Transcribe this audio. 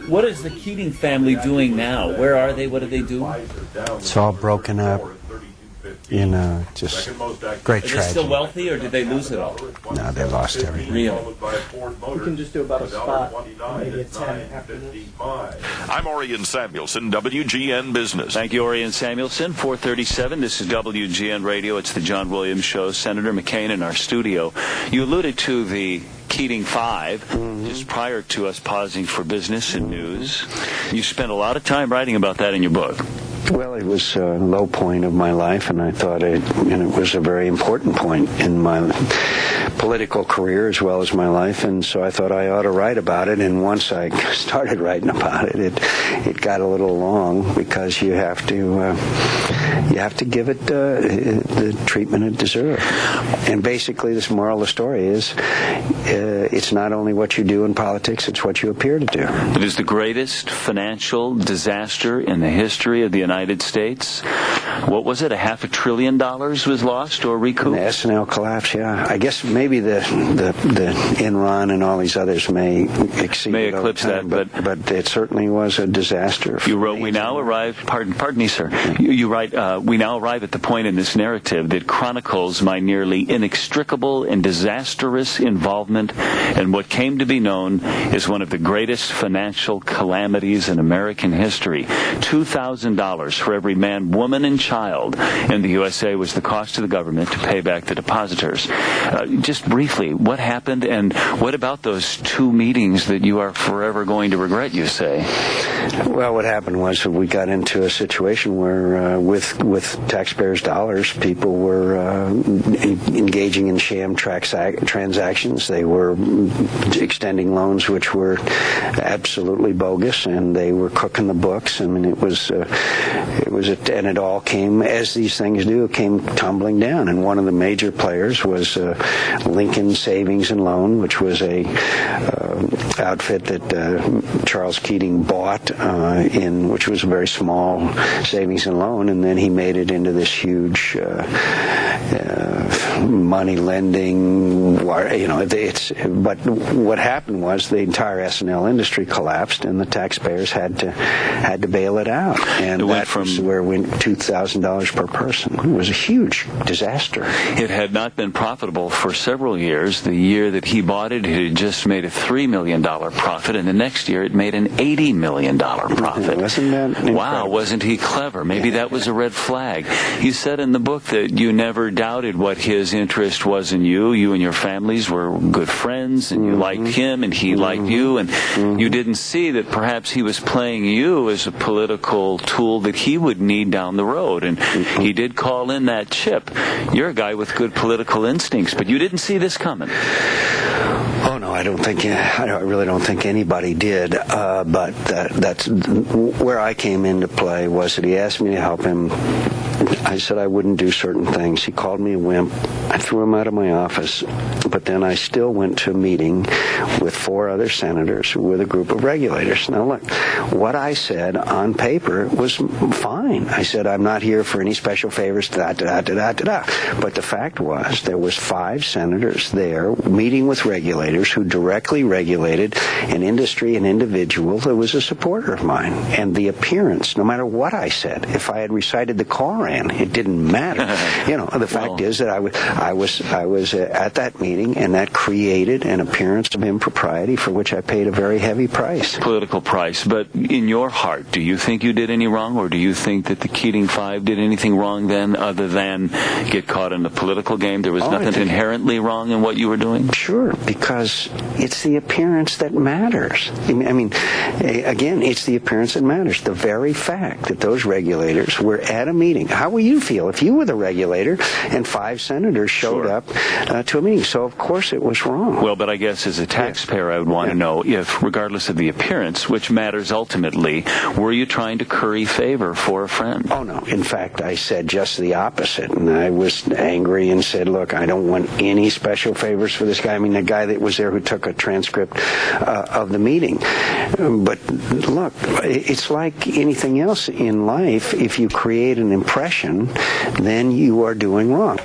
What is the Keating family doing now? Where are they? What do they do? It's all broken up in just great Are tragedy. they still wealthy, or did they lose it all? No, they lost everything. Really? We can just do about a spot, maybe a 10 after this. I'm Orion Samuelson, WGN Business. Thank you, Orion Samuelson. 437. This is WGN Radio. It's the John Williams Show. Senator McCain in our studio. You alluded to the Keating Five, just prior to us pausing for business and news. You spent a lot of time writing about that in your book. Well, it was a low point of my life, and I thought it was a very important point in my political career as well as my life, and so I thought I ought to write about it. And once I started writing about it, it got a little long because you have to give it the treatment it deserves. And basically, this moral of the story is it's not only what you do in politics; it's what you appear to do. It is the greatest financial disaster in the history of the United States. What was it? $500 billion was lost or recouped? And the SNL collapse, yeah. I guess maybe the Enron and all these others may exceed may it eclipse over time, that, but it certainly was a disaster. You wrote, we now arrive, pardon me, sir. You write, we now arrive at the point in this narrative that chronicles my nearly inextricable and disastrous involvement in what came to be known as one of the greatest financial calamities in American history. $2,000 for every man, woman, and child in the USA was the cost to the government to pay back the depositors. Just briefly, what happened, and what about those two meetings that you are forever going to regret, you say? Well, what happened was we got into a situation where with taxpayers' dollars, people were engaging in sham transactions. They were extending loans which were absolutely bogus, and they were cooking the books. I mean, and it all came, as these things do, it came tumbling down. And one of the major players was Lincoln Savings and Loan, which was a outfit that Charles Keating bought which was a very small savings and loan, and then he made it into this huge money lending. But what happened was the entire S&L industry collapsed, and the taxpayers had to bail it out, and that was where we went $2,000 per person. It was a huge disaster. It had not been profitable for several years. The year that he bought it, it had just made a $3 million profit, and the next year it made an $80 million profit. Wasn't that incredible? Wow, wasn't he clever? Maybe that was a red flag. You said in the book that you never doubted what his interest was in you. You and your families were good friends, and you liked him, and he liked you, and you didn't see that perhaps he was playing you as a political tool that he would need down the road. And he did call in that chip. You're a guy with good political instincts, but you didn't see this coming. Oh no, I really don't think anybody did. But that's where I came into play. Was that he asked me to help him. I said I wouldn't do certain things. He called me a wimp. I threw him out of my office. But then I still went to a meeting with 4 other senators with a group of regulators. Now look, what I said on paper was fine. I said I'm not here for any special favors. But the fact was there was 5 senators there meeting with regulators who directly regulated an industry, an individual that was a supporter of mine. And the appearance, no matter what I said, if I had recited the Koran, it didn't matter. The fact is that I was at that meeting, and that created an appearance of impropriety for which I paid a very heavy price. Political price. But in your heart, do you think you did any wrong, or do you think that the Keating Five did anything wrong then other than get caught in the political game? There was nothing inherently wrong in what you were doing? Sure, because it's the appearance that matters. I mean, again, it's the appearance that matters. The very fact that those regulators were at a meeting. How will you feel if you were the regulator and 5 senators showed up to a meeting? So, of course, it was wrong. Well, but I guess as a taxpayer, I would want to know if, regardless of the appearance, which matters ultimately, were you trying to curry favor for a friend? Oh, no. In fact, I said just the opposite. And I was angry and said, look, I don't want any special favors for this guy. I mean, the guy that was there who took a transcript of the meeting. But look, it's like anything else in life. If you create an impression, then you are doing wrong.